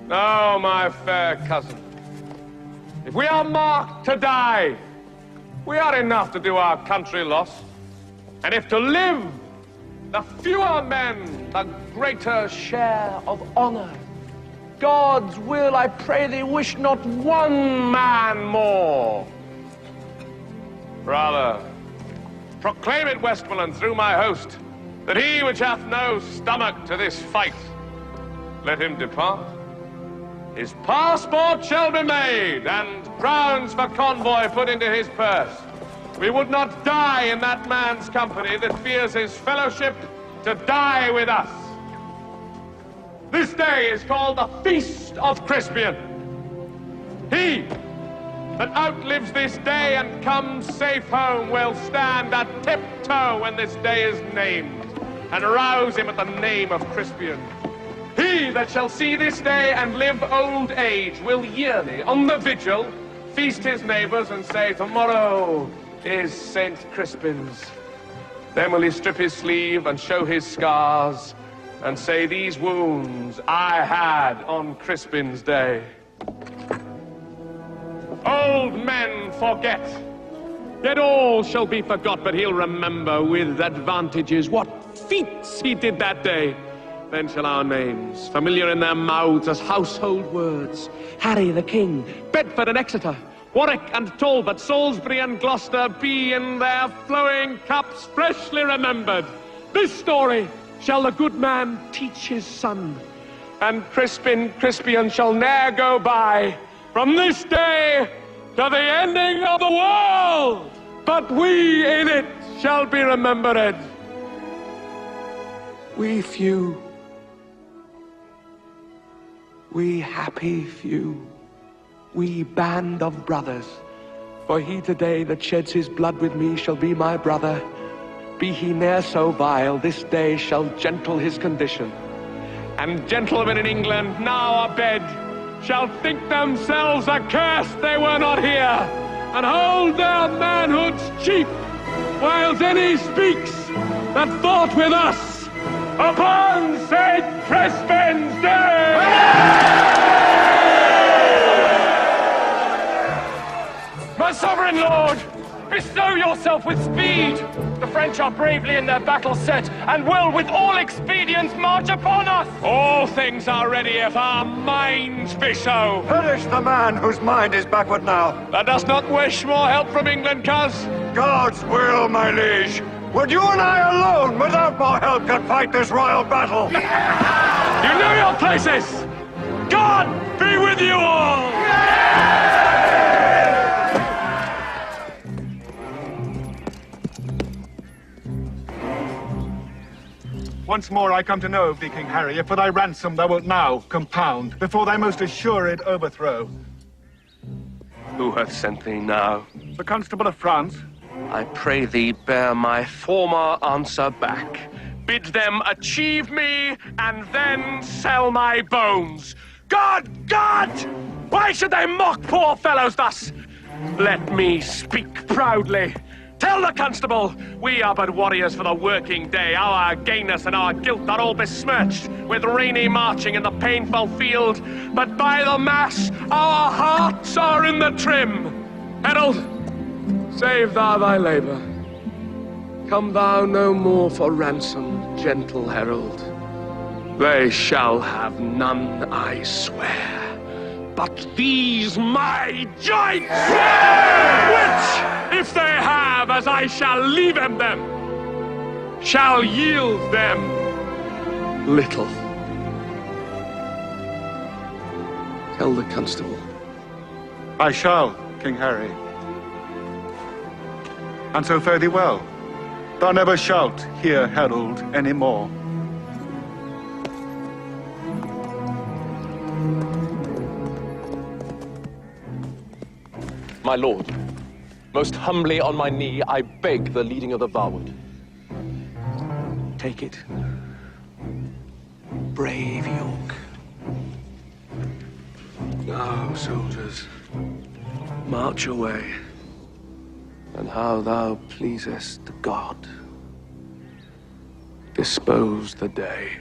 No, my fair cousin. If we are marked to die, we are enough to do our country loss. And if to live, the fewer men, the greater share of honor. God's will, I pray thee, wish not one man more. Rather, proclaim it, Westmoreland, through my host, that he which hath no stomach to this fight, let him depart. His passport shall be made, and crowns for convoy put into his purse. We would not die in that man's company that fears his fellowship to die with us. This day is called the Feast of Crispian. He that outlives this day and comes safe home will stand at tiptoe when this day is named, and rouse him at the name of Crispian. He that shall see this day and live old age will yearly, on the vigil, feast his neighbors and say, tomorrow is St. Crispin's. Then will he strip his sleeve and show his scars and say, these wounds I had on Crispin's day. Old men forget, yet all shall be forgot, but he'll remember with advantages what feats he did that day. Then shall our names, familiar in their mouths as household words, Harry the King, Bedford and Exeter, Warwick and Talbot, Salisbury and Gloucester, be in their flowing cups freshly remembered. This story shall the good man teach his son, and Crispian shall ne'er go by from this day to the ending of the world, but we in it shall be remembered. We few, we happy few, we band of brothers, for he today that sheds his blood with me shall be my brother. Be he ne'er so vile, this day shall gentle his condition. And gentlemen in England, now abed, shall think themselves accursed they were not here, and hold their manhood's chief, whiles any speaks that fought with us upon St. Crispin's Day! My sovereign lord, bestow yourself with speed. The French are bravely in their battle set, and will with all expedients march upon us. All things are ready if our minds be so. Perish the man whose mind is backward now. Thou dost not wish more help from England, coz? God's will, my liege. Would you and I alone, without more help, could fight this royal battle? You know your places! God be with you all! Once more I come to know of thee, King Harry, if for thy ransom thou wilt now compound, before thy most assured overthrow. Who hath sent thee now? The Constable of France. I pray thee bear my former answer back. Bid them achieve me, and then sell my bones. God! God! Why should they mock poor fellows thus? Let me speak proudly. Tell the constable, we are but warriors for the working day. Our gayness and our guilt are all besmirched with rainy marching in the painful field. But by the mass, our hearts are in the trim. Herald, save thou thy labor. Come thou no more for ransom, gentle herald. They shall have none, I swear, but these my joints, which, if they have, as I shall leave them, shall yield them little. Tell the constable. I shall, King Harry. And so fare thee well. Thou never shalt hear herald any more. My lord, most humbly on my knee, I beg the leading of the varwood. Take it, brave York. Now, soldiers, march away, and how thou pleasest God, dispose the day.